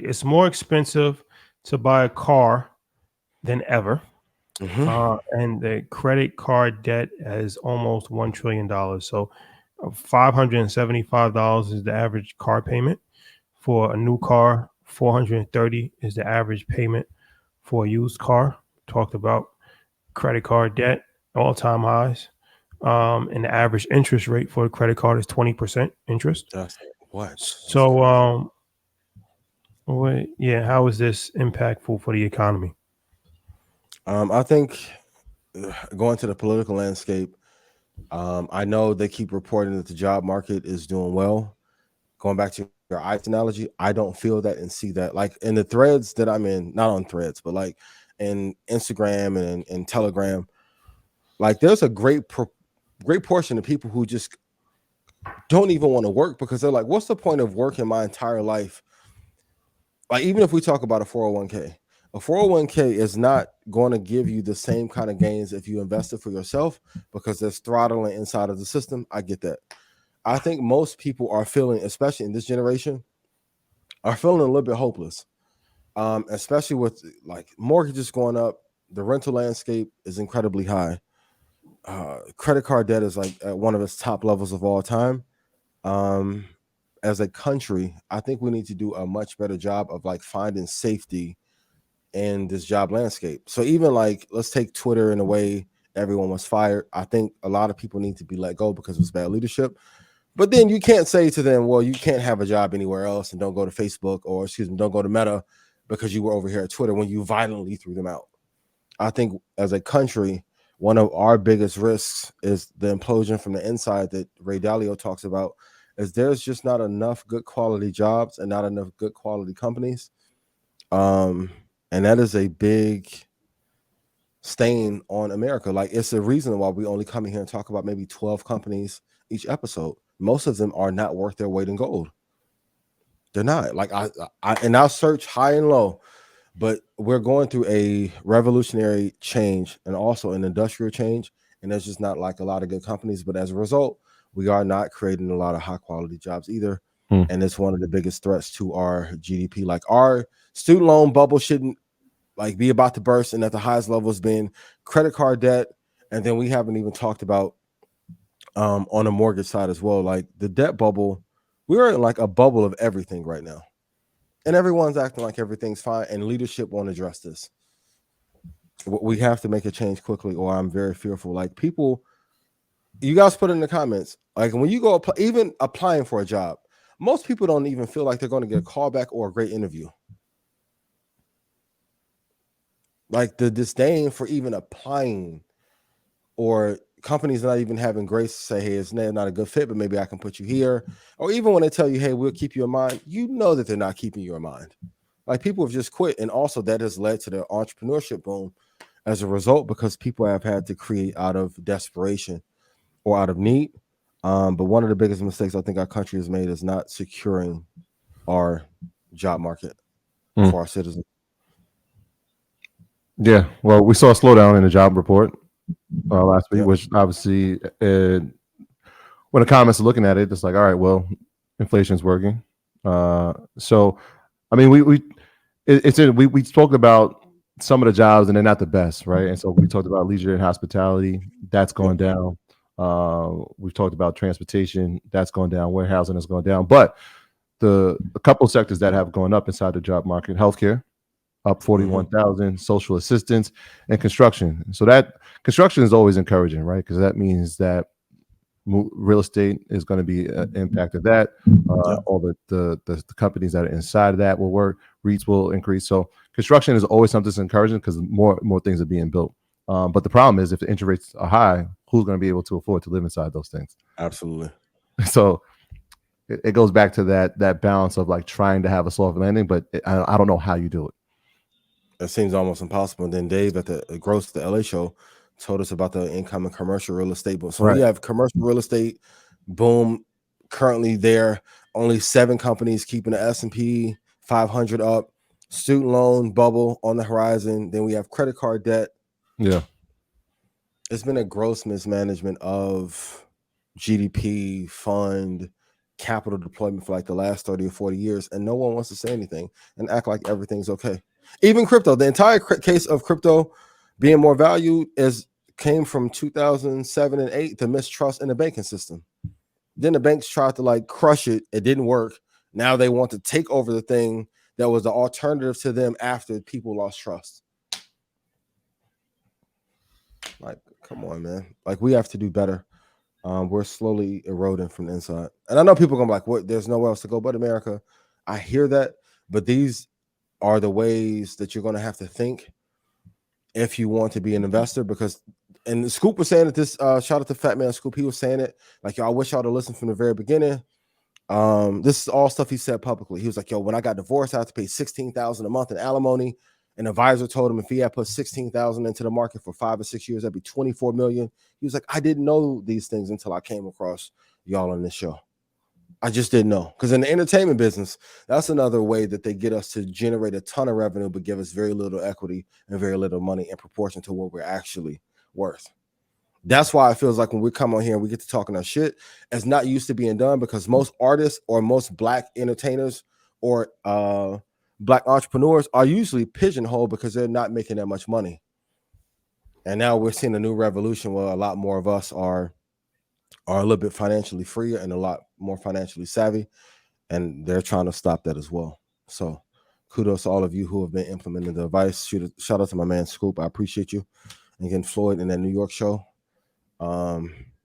It's more expensive to buy a car than ever. Hmm. And the credit card debt is almost $1 trillion. So, $575 is the average car payment for a new car. 430 is the average payment for a used car. Talked about credit card debt, all time highs. And the average interest rate for a credit card is 20% interest. That's what? That's So, crazy. yeah, how is this impactful for the economy? I think going to the political landscape, I know they keep reporting that the job market is doing well. Going back to your ice analogy, I don't feel that and see that. Like in the threads that I'm in, not on threads, but like in Instagram and Telegram, like there's a great portion of people who just don't even want to work because they're like, what's the point of working my entire life? Like even if we talk about a 401k, a 401k is not going to give you the same kind of gains if you invest it for yourself because there's throttling inside of the system. I get that. I think most people are feeling, especially in this generation, are feeling a little bit hopeless. Especially with like mortgages going up, the rental landscape is incredibly high. Credit card debt is like at one of its top levels of all time. Um, as a country, I think we need to do a much better job of like finding safety in this job landscape. So even like let's take Twitter in a way everyone was fired. I think a lot of people need to be let go because it was bad leadership. But then you can't say to them, well, you can't have a job anywhere else and don't go to Facebook or excuse me, don't go to Meta because you were over here at Twitter when you violently threw them out. I think as a country, one of our biggest risks is the implosion from the inside that Ray Dalio talks about is there's just not enough good quality jobs and not enough good quality companies. Um, and that is a big stain on America. Like it's the reason why we only come in here and talk about maybe 12 companies each episode. Most of them are not worth their weight in gold. They're not. Like I'll search high and low, but we're going through a revolutionary change and also an industrial change. And there's just not like a lot of good companies. But as a result, we are not creating a lot of high quality jobs either. Hmm. And it's one of the biggest threats to our GDP. Like our student loan bubble shouldn't like be about to burst, and at the highest levels being credit card debt. And then we haven't even talked about on the mortgage side as well. Like the debt bubble, we're in like a bubble of everything right now. And everyone's acting like everything's fine, and leadership won't address this. We have to make a change quickly, or I'm very fearful. Like people, you guys put in the comments, like when you go even applying for a job, most people don't even feel like they're going to get a call back or a great interview. Like the disdain for even applying, or companies not even having grace to say, hey, it's not a good fit, but maybe I can put you here. Or even when they tell you, hey, we'll keep you in mind, you know that they're not keeping you in mind. Like people have just quit. And also that has led to the entrepreneurship boom as a result because people have had to create out of desperation or out of need. But one of the biggest mistakes I think our country has made is not securing our job market Hmm. for our citizens. Yeah. Well, we saw a slowdown in the job report last week, Yep. which obviously, when the comments are looking at it, it's like, all right, well, inflation's working. So, I mean, we spoke about some of the jobs and they're not the best, right? And so we talked about leisure and hospitality, that's Yep. going down. We've talked about transportation, that's going down. Warehousing is going down, but a couple of sectors that have gone up inside the job market: healthcare up Hmm. 41,000, social assistance, and construction. So that construction is always encouraging, right? Because that means that real estate is going to be impacted. That Yep. all the companies that are inside of that will work. REITs will increase. So construction is always something that's encouraging because more things are being built. But the problem is if the interest rates are high, who's going to be able to afford to live inside those things? Absolutely. So it goes back to that balance of like trying to have a soft landing, but I don't know how you do it. It seems almost impossible. And then Dave at the Gross the LA show told us about the incoming commercial real estate boom. So we Right. have commercial real estate boom currently there. Only 7 companies keeping the S&P 500 up. Student loan bubble on the horizon. Then we have credit card debt. Yeah. It's been a gross mismanagement of GDP fund capital deployment for like the last 30 or 40 years, and no one wants to say anything and act like everything's okay. Even crypto, the entire case of crypto being more valued came from 2007 and 8, the mistrust in the banking system. Then the banks tried to like crush it. It didn't work. Now they want to take over the thing that was the alternative to them after people lost trust. Like, come on, man. Like, we have to do better. We're slowly eroding from the inside. And I know people are gonna be like, what? There's nowhere else to go but America. I hear that, but these are the ways that you're gonna have to think if you want to be an investor. Because, and Scoop was saying that this, shout out to Fat Man Scoop, he was saying it like, yo, I wish y'all to listen from the very beginning. This is all stuff he said publicly. He was like, yo, when I got divorced, I had to pay $16,000 a month in alimony. An advisor told him if he had put $16,000 into the market for 5 or 6 years, that'd be $24 million. He was like, I didn't know these things until I came across y'all on this show. I just didn't know. Because in the entertainment business, that's another way that they get us to generate a ton of revenue, but give us very little equity and very little money in proportion to what we're actually worth. That's why it feels like when we come on here and we get to talking our shit, it's not used to being done, because most artists or most Black entertainers or Black entrepreneurs are usually pigeonholed because they're not making that much money. And now we're seeing a new revolution where a lot more of us are a little bit financially free and a lot more financially savvy, and they're trying to stop that as well. So kudos to all of you who have been implementing the advice. Shout out to my man Scoop. I appreciate you. And again, Floyd in that New York show.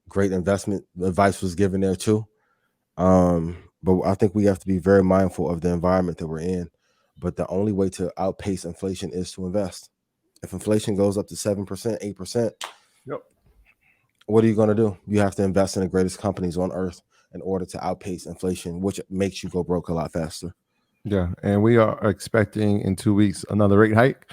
Great investment advice was given there too. But I think we have to be very mindful of the environment that we're in. But the only way to outpace inflation is to invest. If inflation goes up to 7%, 8%, Yep. What are you going to do? You have to invest in the greatest companies on earth in order to outpace inflation, which makes you go broke a lot faster. Yeah, and we are expecting in 2 weeks another rate hike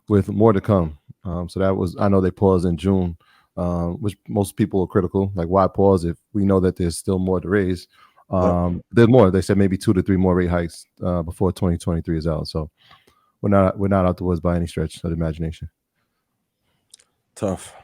with more to come. So that was, I know they paused in June, which most people are critical. Like, why pause if we know that there's still more to raise? There's more. They said maybe 2 to 3 more rate hikes before 2023 is out. So we're not out the woods by any stretch of the imagination. Tough.